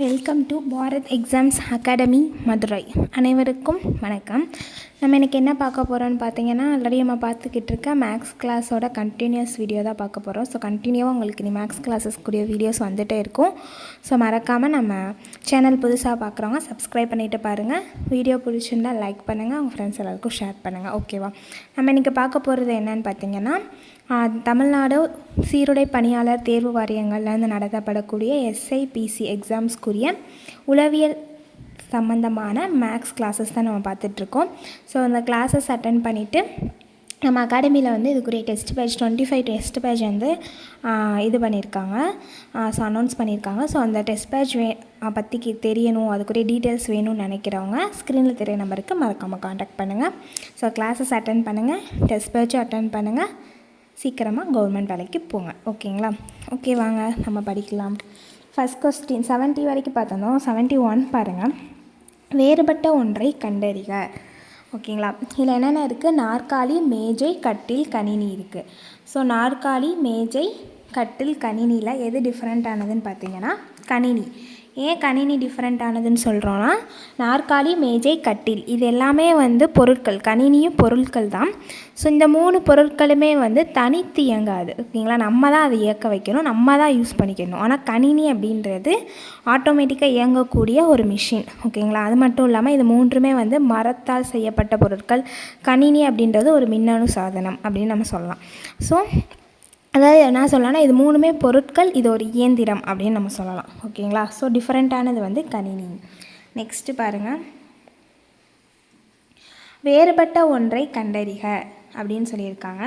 Welcome to Bharat exams academy Madurai. அனைவருக்கும் வணக்கம். நம்ம இன்றைக்கி என்ன பார்க்க போகிறோன்னு பார்த்தீங்கன்னா, ஆல்ரெடி நம்ம பார்த்துக்கிட்டு இருக்க மேக்ஸ் கிளாஸோட கண்டினியூஸ் வீடியோ தான் பார்க்க போகிறோம். ஸோ கண்டினியூவாக உங்களுக்கு நீ மேக்ஸ் கிளாஸஸ் கூடிய வீடியோஸ் வந்துகிட்டே இருக்கும். ஸோ மறக்காமல் நம்ம சேனல் புதுசாக பார்க்குறவங்க சப்ஸ்கிரைப் பண்ணிவிட்டு பாருங்கள். வீடியோ பிடிச்சிருந்தால் லைக் பண்ணுங்கள், உங்கள் ஃப்ரெண்ட்ஸ் எல்லாருக்கும் ஷேர் பண்ணுங்கள். ஓகேவா? நம்ம இன்றைக்கி பார்க்க போகிறது என்னன்னு பார்த்தீங்கன்னா, தமிழ்நாடு சீருடை பணியாளர் தேர்வு வாரியங்கள்லேருந்து நடத்தப்படக்கூடிய SIPC எக்ஸாம்ஸ்க்குரிய உளவியல் சம்மந்தமான மேக்ஸ் கிளாஸஸ் தான் நம்ம பார்த்துட்ருக்கோம். ஸோ அந்த கிளாஸஸ் அட்டன் பண்ணிவிட்டு நம்ம அகாடமியில் வந்து இதுக்குரிய டெஸ்ட் பேட்ச் 25 டெஸ்ட் பேட்ச் வந்து இது பண்ணியிருக்காங்க. ஸோ அனௌன்ஸ் பண்ணியிருக்காங்க. ஸோ அந்த டெஸ்ட் பேட்ச் பற்றி தெரியணும், அதுக்குரிய டீட்டெயில்ஸ் வேணும்னு நினைக்கிறவங்க ஸ்க்ரீனில் தெரிய நம்பருக்கு மறக்காமல் காண்டாக்ட் பண்ணுங்கள். ஸோ கிளாஸஸ் அட்டன் பண்ணுங்கள், டெஸ்ட் பேட்சும் அட்டன் பண்ணுங்கள், சீக்கிரமாக கவர்மெண்ட் வேலைக்கு போங்க. ஓகேங்களா? ஓகே, வாங்க நம்ம படிக்கலாம். ஃபஸ்ட் கொஸ்டின் 70 வரைக்கும் பார்த்தோம். 71 பாருங்கள். வேறுபட்ட ஒன்றை கண்டறிக. ஓகேங்களா? இதில் என்னென்ன இருக்குது? நாற்காலி, மேஜை, கட்டில், கணினி இருக்குது. ஸோ நாற்காலி, மேஜை, கட்டில், கணினியில் எது டிஃப்ரெண்ட் ஆனதுன்னு பார்த்தீங்கன்னா கணினி. ஏன் கணினி டிஃப்ரெண்ட் ஆனதுன்னு சொல்கிறோன்னா, நாற்காலி, மேஜை, கட்டில் இது எல்லாமே வந்து பொருட்கள், கணினியும் பொருட்கள் தான். ஸோ இந்த 3 பொருட்களுமே வந்து தனித்து இயங்காது. ஓகேங்களா? நம்ம தான் அதை இயக்க வைக்கணும், நம்ம தான் யூஸ் பண்ணிக்கணும். ஆனால் கணினி அப்படின்றது ஆட்டோமேட்டிக்காக இயங்கக்கூடிய ஒரு மிஷின். ஓகேங்களா? அது மட்டும் இல்லாமல் இது 3மே வந்து மரத்தால் செய்யப்பட்ட பொருட்கள். கணினி அப்படின்றது ஒரு மின்னணு சாதனம் அப்படின்னு நம்ம சொல்லலாம். ஸோ அதாவது என்ன சொல்லலாம்னா, இது 3மே பொருட்கள், இது ஒரு இயந்திரம் அப்படின்னு நம்ம சொல்லலாம். ஓகேங்களா? ஸோ டிஃப்ரெண்ட்டானது வந்து கணினி. நெக்ஸ்ட்டு பாருங்கள். வேறுபட்ட ஒன்றை கண்டறிக அப்படின்னு சொல்லியிருக்காங்க.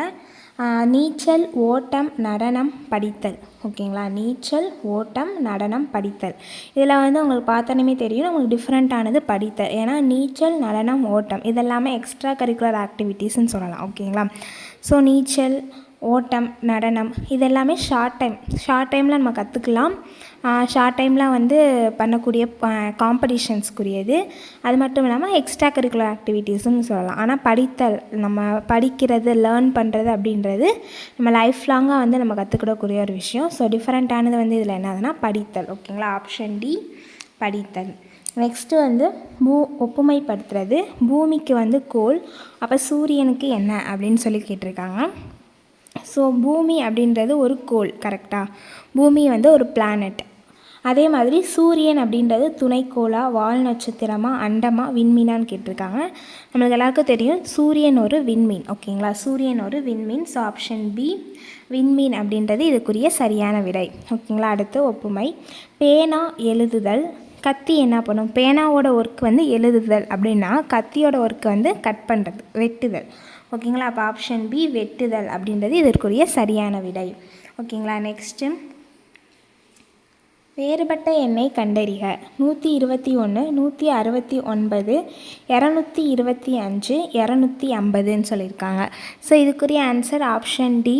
நீச்சல், ஓட்டம், நடனம், படித்தல். ஓகேங்களா? நீச்சல், ஓட்டம், நடனம், படித்தல். இதில் வந்து உங்களுக்கு பார்த்தோன்னே தெரியும் உங்களுக்கு டிஃப்ரெண்ட்டானது படித்தல். ஏன்னா நீச்சல், நடனம், ஓட்டம் இதெல்லாமே எக்ஸ்ட்ரா கரிக்குலர் ஆக்டிவிட்டீஸ்ன்னு சொல்லலாம். ஓகேங்களா? ஸோ நீச்சல், ஓட்டம், நடனம் இதெல்லாமே ஷார்ட் டைமில் நம்ம கற்றுக்கலாம். ஷார்ட் டைமில் வந்து பண்ணக்கூடிய காம்படிஷன்ஸ்க்குரியது. அது மட்டும் இல்லாமல் எக்ஸ்ட்ரா கரிக்குலர் ஆக்டிவிட்டீஸ்னு சொல்லலாம். ஆனால் படித்தல், நம்ம படிக்கிறது, லேர்ன் பண்ணுறது அப்படின்றது நம்ம லைஃப் லாங்காக வந்து நம்ம கற்றுக்கிடக்கூடிய ஒரு விஷயம். ஸோ டிஃப்ரெண்ட்டானது வந்து இதில் என்னதுன்னா படித்தல். ஓகேங்களா? ஆப்ஷன் டி படித்தல். நெக்ஸ்ட்டு வந்து ஒப்புமைப்படுத்துறது. பூமிக்கு வந்து கோள், அப்போ சூரியனுக்கு என்ன அப்படின்னு சொல்லி கேட்டிருக்காங்க. ஸோ பூமி அப்படின்றது ஒரு கோள், கரெக்டாக? பூமி வந்து ஒரு பிளானட். அதே மாதிரி சூரியன் அப்படின்றது துணைக்கோளா, வால் நட்சத்திரமா, அண்டமா, விண்மீனான்னு கேட்டிருக்காங்க. நம்மளுக்கு எல்லாருக்கும் தெரியும் சூரியன் ஒரு விண்மீன். ஓகேங்களா? சூரியன் ஒரு விண்மீன். ஸோ ஆப்ஷன் பி விண்மீன் அப்படின்றது இதுக்குரிய சரியான விடை. ஓகேங்களா? அடுத்து ஒப்புமை. பேனா எழுதுதல். கத்தி என்ன பண்ணும்? பேனாவோட ஒர்க் வந்து எழுதுதல் அப்படின்னா கத்தியோட ஒர்க் வந்து கட் பண்ணுறது, வெட்டுதல். ஓகேங்களா? அப்போ ஆப்ஷன் பி வெட்டுதல் அப்படின்றது இதற்குரிய சரியான விடை. ஓகேங்களா? நெக்ஸ்ட்டு வேறுபட்ட எண்ணை கண்டறிக. 121, 169, 225, 250ன்னு சொல்லியிருக்காங்க. ஸோ இதுக்குரிய ஆன்சர் ஆப்ஷன் டி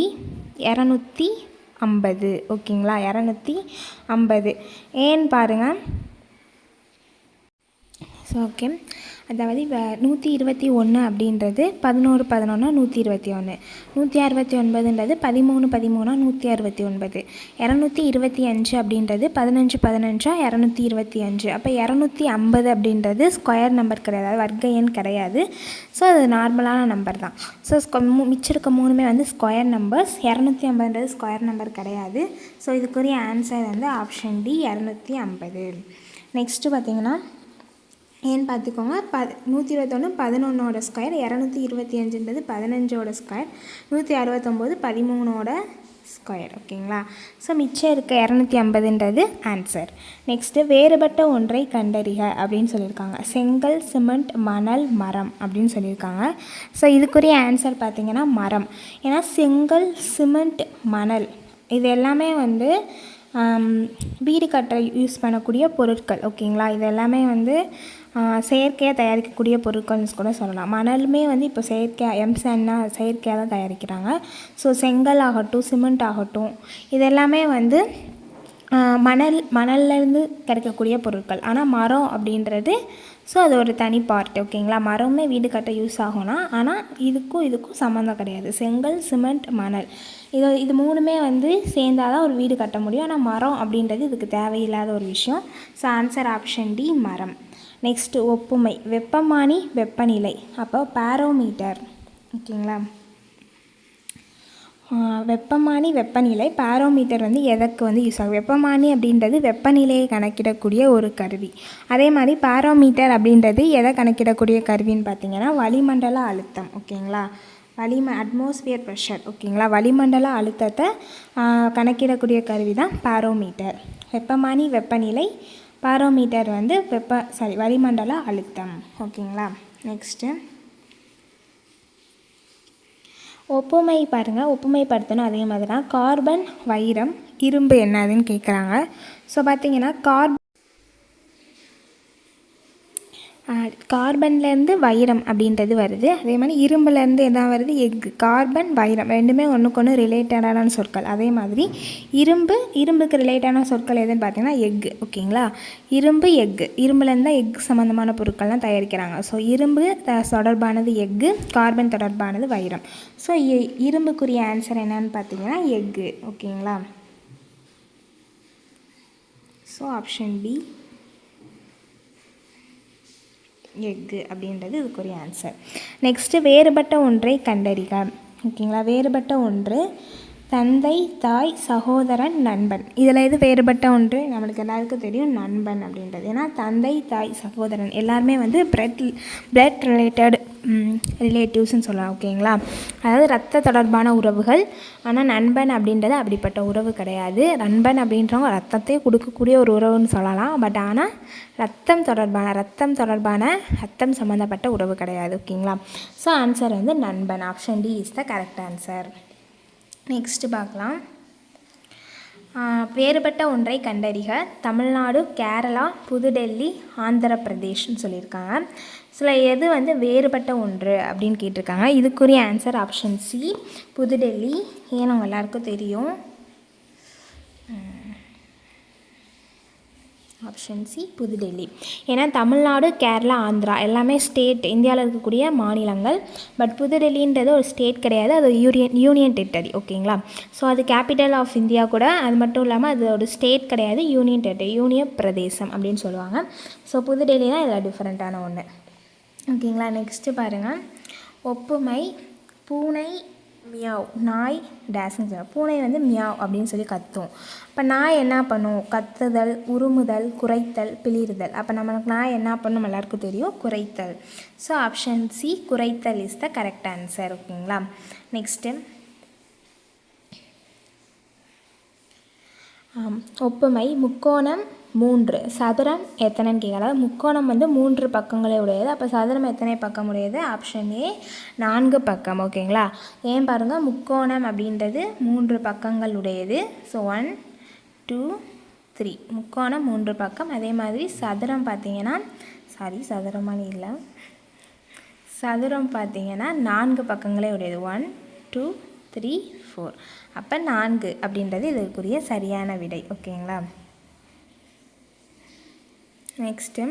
250. ஓகேங்களா? 250 ஏன்னு பாருங்கள். ஸோ ஓகே, அதாவது 121 அப்படின்றது 11 11 121, 169ன்றது 13 13 169, 225 அப்படின்றது 15 15 225. அப்போ 250 அப்படின்றது ஸ்கொயர் நம்பர் கிடையாது, வர்க்க எண் கிடையாது. ஸோ அது நார்மலான நம்பர் தான். ஸோ மிச்சிருக்க 3மே வந்து ஸ்கொயர் நம்பர்ஸ். 250ன்றது ஸ்கொயர் நம்பர் கிடையாது. ஸோ இதுக்குரிய ஆன்சர் வந்து ஆப்ஷன் டி 250. நெக்ஸ்ட்டு பார்த்திங்கன்னா ஏன்னு பார்த்துக்கோங்க. 121 11ஓட ஸ்கொயர், 225ன்றது 15ஓட ஸ்கொயர், 169 13ஓட ஸ்கொயர். ஓகேங்களா? ஸோ மிச்சம் இருக்க 250ன்றது ஆன்சர். நெக்ஸ்ட்டு வேறுபட்ட ஒன்றை கண்டறிக அப்படின்னு சொல்லியிருக்காங்க. செங்கல், சிமெண்ட், மணல், மரம் அப்படின்னு சொல்லியிருக்காங்க. ஸோ இதுக்குரிய ஆன்சர் பார்த்திங்கன்னா மரம். ஏன்னா செங்கல், சிமெண்ட், மணல் இது எல்லாமே வந்து வீடு கட்ட யூஸ் பண்ணக்கூடிய பொருட்கள். ஓகேங்களா? இது எல்லாமே வந்து செயற்கையாக தயாரிக்கக்கூடிய பொருட்கள்னு கூட சொல்லலாம். மணலுமே வந்து இப்போ செயற்கையாக எம்சான்னா செயற்கையாக தான் தயாரிக்கிறாங்க. ஸோ செங்கல் ஆகட்டும், சிமெண்ட் ஆகட்டும் இதெல்லாமே வந்து மணல்லேருந்து கிடைக்கக்கூடிய பொருட்கள். ஆனால் மரம் அப்படின்றது ஸோ அது ஒரு தனி பார்ட். ஓகேங்களா, மரமே வீடு கட்ட யூஸ் ஆகும்னா, ஆனால் இதுக்கும் சம்மந்தம் கிடையாது. செங்கல், சிமெண்ட், மணல் இது மூணுமே வந்து சேர்ந்தால் தான் ஒரு வீடு கட்ட முடியும். ஆனால் மரம் அப்படின்றது இதுக்கு தேவையில்லாத ஒரு விஷயம். ஸோ ஆன்சர் ஆப்ஷன் டி, மரம். நெக்ஸ்ட்டு ஒப்புமை, வெப்பமானி, வெப்பநிலை. அப்போ பேரோமீட்டர். ஓகேங்களா, வெப்பமானி, வெப்பநிலை. பேரோமீட்டர் வந்து எதற்கு வந்து யூஸ் ஆகும்? வெப்பமானி அப்படின்றது வெப்பநிலையை கணக்கிடக்கூடிய ஒரு கருவி. அதே மாதிரி பேரோமீட்டர் அப்படின்றது எதை கணக்கிடக்கூடிய கருவின்னு பார்த்தீங்கன்னா வளிமண்டல அழுத்தம். ஓகேங்களா, அட்மாஸ்பியர் ப்ரெஷர். ஓகேங்களா, வளிமண்டல அழுத்தத்தை கணக்கிடக்கூடிய கருவி தான் பேரோமீட்டர். வெப்பமானி வெப்பநிலை, பேரோமீட்டர் வந்து வளிமண்டல அழுத்தம். ஓகேங்களா, நெக்ஸ்ட்டு ஒப்புமை பாருங்கள். ஒப்புமைப்படுத்தணும் அதே மாதிரி தான். கார்பன், வைரம், இரும்பு என்னதுன்னு கேட்குறாங்க. ஸோ பார்த்தீங்கன்னா கார்பன்லேருந்து வைரம் அப்படின்றது வருது. அதே மாதிரி இரும்புலேருந்து என்ன வருது? எஃகு. கார்பன், வைரம் ரெண்டுமே ஒன்றுக்கு ஒன்று ரிலேட்டடான சொற்கள். அதே மாதிரி இரும்புக்கு ரிலேட்டான சொற்கள் எதுன்னு பார்த்தீங்கன்னா எஃகு. ஓகேங்களா, இரும்பு, எஃகு. இரும்புலேருந்து தான் எஃகு சம்மந்தமான பொருட்கள்லாம் தயாரிக்கிறாங்க. ஸோ இரும்பு தொடர்பானது எஃகு, கார்பன் தொடர்பானது வைரம். ஸோ இரும்புக்குரிய ஆன்சர் என்னன்னு பார்த்தீங்கன்னா எஃகு. ஓகேங்களா, ஸோ ஆப்ஷன் பி, எஃகு அப்படின்றது இதுக்குரிய ஆன்சர். நெக்ஸ்ட்டு வேறுபட்ட ஒன்றை கண்டறிக. ஓகேங்களா, வேறுபட்ட ஒன்று தந்தை, தாய், சகோதரன், நண்பன். இதில் எது வேறுபட்ட ஒன்று? நம்மளுக்கு எல்லாருக்கும் தெரியும் நண்பன் அப்படின்றது. ஏன்னா தந்தை, தாய், சகோதரன் எல்லாருமே வந்து பிளட் ரிலேட்டிவ்ஸ்ன்னு சொல்லலாம். ஓகேங்களா, அதாவது ரத்த தொடர்பான உறவுகள். ஆனால் நண்பன் அப்படின்றது அப்படிப்பட்ட உறவு கிடையாது. நண்பன் அப்படின்றவங்க ரத்தத்தையே கொடுக்கக்கூடிய ஒரு உறவுன்னு சொல்லலாம். பட் ஆனால் ரத்தம் சம்மந்தப்பட்ட உறவு கிடையாது. ஓகேங்களா, ஸோ ஆன்சர் வந்து நண்பன். Option D is the correct answer. Next பார்க்கலாம். வேறுபட்ட ஒன்றை கண்டறிக. தமிழ்நாடு, கேரளா, புதுடெல்லி, ஆந்திர பிரதேஷ்னு சொல்லியிருக்காங்க. சில எது வந்து வேறுபட்ட ஒன்று அப்படின்னு கேட்டிருக்காங்க. இதுக்குரிய ஆன்சர் ஆப்ஷன் சி, புதுடெல்லி. ஏன்னா அவங்க எல்லாருக்கும் தெரியும். ஆப்ஷன் சி, புதுடெல்லி. ஏன்னா தமிழ்நாடு, கேரளா, ஆந்திரா எல்லாமே ஸ்டேட், இந்தியாவில் இருக்கக்கூடிய மாநிலங்கள். பட் புதுடெல்லின்றது ஒரு ஸ்டேட் கிடையாது, அது யூனியன் டெரிட்டரி. ஓகேங்களா, ஸோ அது கேபிட்டல் ஆஃப் இந்தியா கூட. அது மட்டும் இல்லாமல் அது ஒரு ஸ்டேட் கிடையாது, யூனியன் டெரிட்டரி, யூனியன் பிரதேசம் அப்படின்னு சொல்லுவாங்க. ஸோ புதுடெல்லி தான் இதில் டிஃப்ரெண்ட்டான ஒன்று. ஓகேங்களா, நெக்ஸ்ட்டு பாருங்கள். ஒப்புமை, பூனை, மியாவ். நாய் டேஸ்ன்னு சொல்லுவோம். பூனை வந்து மியாவ் அப்படின்னு சொல்லி கத்தும். இப்போ நாய் என்ன பண்ணும்? கத்துதல், உருமுதல், குரைத்தல், பிளிறுதல். அப்போ நம்மளுக்கு நாய் என்ன பண்ணும் எல்லாருக்கும் தெரியும், குரைத்தல். ஸோ ஆப்ஷன் சி, குரைத்தல் இஸ் த கரெக்ட் ஆன்சர். ஓகேங்களா, நெக்ஸ்ட்டு ஒப்புமை, முக்கோணம் 3, சதுரம் எத்தனைன்னு கேட்கலாம். முக்கோணம் வந்து 3 பக்கங்களே உடையது. அப்போ சதுரம் எத்தனை பக்கம் உடையது? ஆப்ஷன் ஏ, 4 பக்கம். ஓகேங்களா, ஏன் பாருங்கள், முக்கோணம் அப்படின்றது 3 பக்கங்கள் உடையது. ஸோ 1 2 3, முக்கோணம் 3 பக்கம். அதே மாதிரி சதுரம் பார்த்தீங்கன்னா சதுரம் பார்த்தீங்கன்னா 4 பக்கங்களே உடையது. 1 2 3 4. அப்போ 4 அப்படின்றது இதற்குரிய சரியான விடை. ஓகேங்களா, நெக்ஸ்ட்டு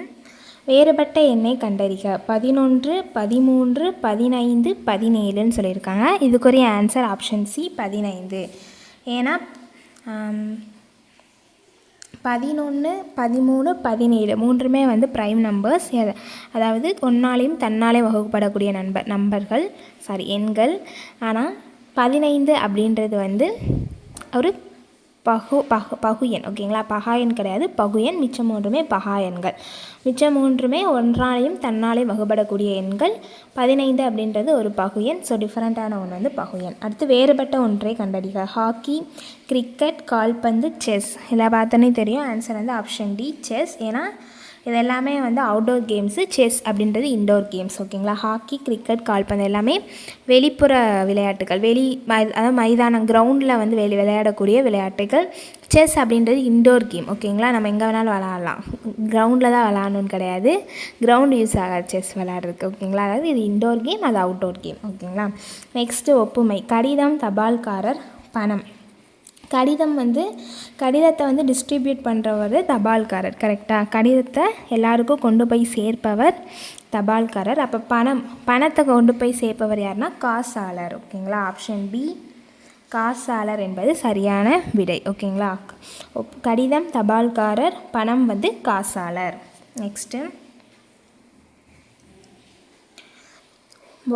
வேறுபட்ட எண்ணை கண்டறிக. 11 13 15 17ன்னு சொல்லியிருக்காங்க. இதுக்குரிய ஆன்சர் ஆப்ஷன் சி, 15. ஏன்னா 11 13 17 மூன்றுமே வந்து ப்ரைம் நம்பர்ஸ். அதாவது ஒன்னாலையும் தன்னாலையும் வகுப்படக்கூடிய எண்கள். ஆனால் 15 அப்படின்றது வந்து ஒரு பகு எண். ஓகேங்களா, பகா எண் கிடையாது, பகு எண். மிச்சம் மூன்றுமே பகா எண்கள். மிச்சம் மூன்றுமே ஒன்றாலையும் தன்னாலையும் வகுப்படக்கூடிய எண்கள். 15 அப்படின்றது ஒரு பகு எண். ஸோ டிஃப்ரெண்ட்டான ஒன்று வந்து பகு எண். அடுத்து வேறுபட்ட ஒன்றை கண்டறிக. ஹாக்கி, கிரிக்கெட், கால்பந்து, செஸ். இதில் பார்த்தோன்னே தெரியும் ஆன்சர் வந்து ஆப்ஷன் டி, செஸ். ஏன்னா இது எல்லாமே வந்து அவுட்டோர் கேம்ஸு. செஸ் அப்படின்றது இன்டோர் கேம்ஸ். ஓகேங்களா, ஹாக்கி, கிரிக்கெட், கால்பந்து எல்லாமே வெளிப்புற விளையாட்டுகள். அதாவது மைதானம், கிரவுண்டில் வந்து விளையாடக்கூடிய விளையாட்டுகள். செஸ் அப்படின்றது இன்டோர் கேம். ஓகேங்களா, நம்ம எங்கே வேணாலும் விளாட்லாம். கிரவுண்டில் தான் விளாடணுன்னு கிடையாது, கிரவுண்ட் யூஸ் ஆகாது செஸ் விளையாடுறதுக்கு. ஓகேங்களா, அதாவது இது இன்டோர் கேம், அது அவுட்டோர் கேம். ஓகேங்களா, நெக்ஸ்ட்டு ஒப்புமை, கடிதம், தபால்காரர், பணம். கடிதத்தை வந்து டிஸ்ட்ரிபியூட் பண்ணுறவர் தபால்காரர். கரெக்டாக? கடிதத்தை எல்லாருக்கும் கொண்டு போய் சேர்ப்பவர் தபால்காரர். அப்போ பணத்தை கொண்டு போய் சேர்ப்பவர் யாருன்னா காசாளர். ஓகேங்களா? ஆப்ஷன் பி காசாளர் என்பது சரியான விடை. ஓகேங்களா? கடிதம் தபால்காரர், பணம் வந்து காசாளர். நெக்ஸ்ட்டு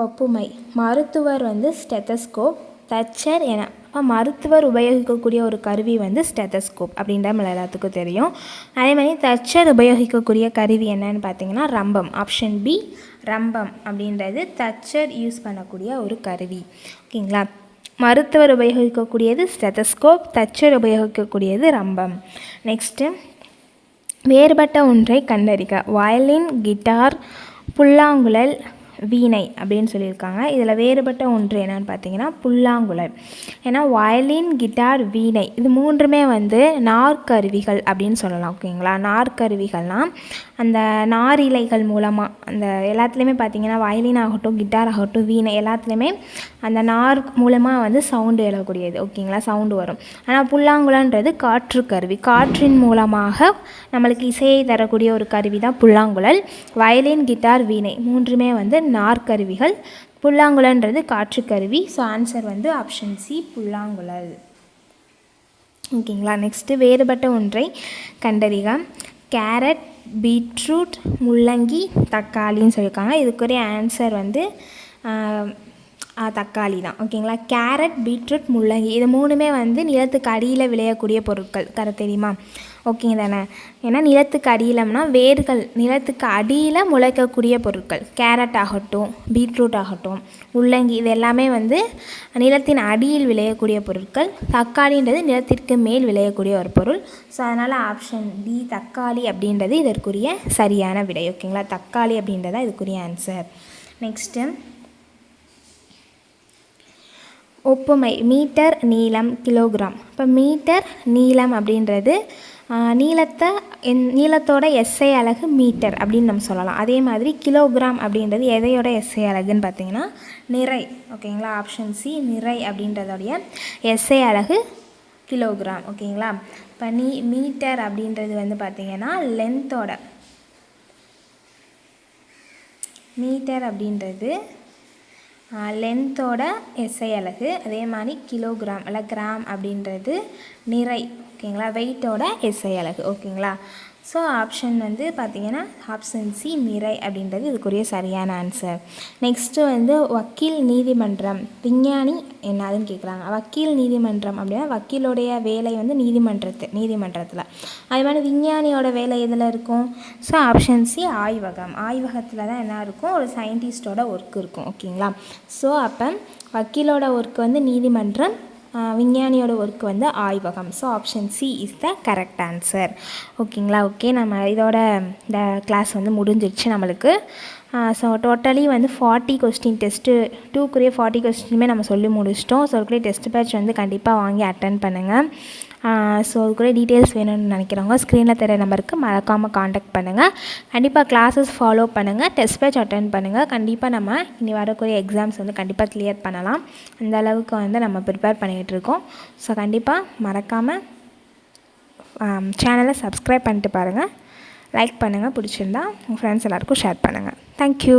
ஒப்புமை. மருத்துவர் வந்து ஸ்டெத்தஸ்கோப், தச்சர் என மருத்துவர் உபயோகிக்கக்கூடிய ஒரு கருவி வந்து ஸ்டெத்தஸ்கோப் அப்படின்ற நம்ம எல்லாத்துக்கும் தெரியும். அதே மாதிரி தச்சர் உபயோகிக்கக்கூடிய கருவி என்னன்னு பார்த்தீங்கன்னா ரம்பம். ஆப்ஷன் பி ரம்பம் அப்படின்றது தச்சர் யூஸ் பண்ணக்கூடிய ஒரு கருவி. ஓகேங்களா? மருத்துவர் உபயோகிக்கக்கூடியது ஸ்டெத்தஸ்கோப், தச்சர் உபயோகிக்கக்கூடியது ரம்பம். நெக்ஸ்ட்டு வேறுபட்ட ஒன்றை கண்டறிக. வயலின், கிட்டார், புல்லாங்குழல், வீணை அப்படின்னு சொல்லியிருக்காங்க. இதில் வேறுபட்ட ஒன்று என்னென்னு பார்த்தீங்கன்னா புல்லாங்குழல். ஏன்னா வயலின், கிட்டார், வீணை இது மூன்றுமே வந்து நார்க்கருவிகள் அப்படின்னு சொல்லலாம். ஓகேங்களா? நார்க்கருவிகள்னால் அந்த நார் இலைகள் மூலமாக அந்த எல்லாத்துலேயுமே பார்த்தீங்கன்னா வயலின் ஆகட்டும், கிட்டார் ஆகட்டும், வீணை எல்லாத்துலேயுமே அந்த நார் மூலமாக வந்து சவுண்டு எழக்கூடியது. ஓகேங்களா? சவுண்டு வரும். ஆனால் புல்லாங்குழல்ன்றது காற்று கருவி. காற்றின் மூலமாக நம்மளுக்கு இசையை தரக்கூடிய ஒரு கருவி தான் புல்லாங்குழல். வயலின், கிட்டார், வீணை மூன்றுமே வந்து நார்க்கருவிகள். புல்லாங்குழல்ன்றது காற்றுக்கருவி. ஸோ ஆன்சர் வந்து ஆப்ஷன் சி புல்லாங்குழல். ஓகேங்களா? நெக்ஸ்ட்டு வேறுபட்ட ஒன்றை கண்டறிக. கேரட், பீட்ரூட், முள்ளங்கி, தக்காளின்னு சொல்லியிருக்காங்க. இதுக்குரிய ஆன்சர் வந்து தக்காளி தான். ஓகேங்களா? கேரட், பீட்ரூட், முள்ளங்கி இது மூணுமே வந்து நிலத்துக்கு அடியில் விளையக்கூடிய பொருட்கள். தெரியுமா? ஓகேங்க தானே? ஏன்னா நிலத்துக்கு அடியிலம்னா வேர்கள் நிலத்துக்கு அடியில் முளைக்கக்கூடிய பொருட்கள். கேரட் ஆகட்டும், பீட்ரூட் ஆகட்டும், முள்ளங்கி இது எல்லாமே வந்து நிலத்தின் அடியில் விளையக்கூடிய பொருட்கள். தக்காளின்றது நிலத்திற்கு மேல் விளையக்கூடிய ஒரு பொருள். ஸோ அதனால் ஆப்ஷன் டி தக்காளி அப்படின்றது இதற்குரிய சரியான விடை. ஓகேங்களா? தக்காளி அப்படின்றதான் இதுக்குரிய ஆன்சர். நெக்ஸ்ட்டு ஒப்புமை. மீட்டர், நீளம், கிலோகிராம். இப்போ மீட்டர், நீளம் அப்படின்றது நீளத்தோட எஸ்ஐ அலகு மீட்டர் அப்படின்னு நம்ம சொல்லலாம். அதே மாதிரி கிலோகிராம் அப்படின்றது எதையோட எஸ்ஐ அலகுன்னு பார்த்தீங்கன்னா நிறை. ஓகேங்களா? ஆப்ஷன் சி நிறை அப்படின்றதோடைய எஸ்ஐ அலகு கிலோகிராம். ஓகேங்களா? இப்போ மீட்டர் அப்படின்றது வந்து பார்த்திங்கன்னா மீட்டர் அப்படின்றது லென்த்தோட எஸ்ஐ அலகு. அதே மாதிரி கிலோகிராம் இல்லை கிராம் அப்படின்றது நிறை. ஓகேங்களா? வெயிட்டோட எஸ்ஐ அலகு. ஓகேங்களா? ஸோ ஆப்ஷன் வந்து பார்த்திங்கன்னா ஆப்ஷன் சி நிறை அப்படின்றது இதுக்குரிய சரியான ஆன்சர். நெக்ஸ்ட்டு வந்து வக்கீல், நீதிமன்றம், விஞ்ஞானி என்னதுன்னு கேட்குறாங்க. வக்கீல், நீதிமன்றம் அப்படின்னா வக்கீலோடைய வேலை வந்து நீதிமன்றத்தில். அதே மாதிரி விஞ்ஞானியோட வேலை எதில் இருக்கும்? ஸோ ஆப்ஷன் சி ஆய்வகம். ஆய்வகத்தில் தான் என்ன இருக்கும்? ஒரு சயின்டிஸ்டோட ஒர்க் இருக்கும். ஓகேங்களா? ஸோ அப்போ வக்கீலோட ஒர்க் வந்து நீதிமன்றம், விஞ்ஞானியோட ஒர்க் வந்து ஆய்வகம். So option C is the correct answer. ஓகேங்களா? ஓகே, நம்ம இதோட இந்த கிளாஸ் வந்து முடிஞ்சிருச்சு நம்மளுக்கு. ஸோ டோட்டலி வந்து 40 கொஸ்டின் டெஸ்ட்டு 2க்குரிய 40 கொஸ்டினுமே நம்ம சொல்லி முடிச்சிட்டோம். ஸோ அதுக்குரிய டெஸ்ட் பேட்ச் வந்து கண்டிப்பாக வாங்கி அட்டன் பண்ணுங்கள். ஸோ அதுக்குரிய டீட்டெயில்ஸ் வேணும்னு நினைக்கிறவங்க ஸ்க்ரீனில் தெரிய நம்பருக்கு மறக்காமல் காண்டாக்ட் பண்ணுங்கள். கண்டிப்பாக கிளாஸஸ் ஃபாலோ பண்ணுங்கள், டெஸ்ட் பேட்ச் அட்டன் பண்ணுங்கள். கண்டிப்பாக நம்ம இனி வரக்கூடிய எக்ஸாம்ஸ் வந்து கண்டிப்பாக கிளியர் பண்ணலாம். அந்த அளவுக்கு வந்து நம்ம ப்ரிப்பேர் பண்ணிகிட்டு இருக்கோம். ஸோ கண்டிப்பாக மறக்காமல் சேனலை சப்ஸ்கிரைப் பண்ணிட்டு பாருங்கள், லைக் பண்ணுங்கள், பிடிச்சிருந்தா உங்கள் ஃப்ரெண்ட்ஸ் எல்லாேருக்கும் ஷேர் பண்ணுங்கள். தேங்க்யூ.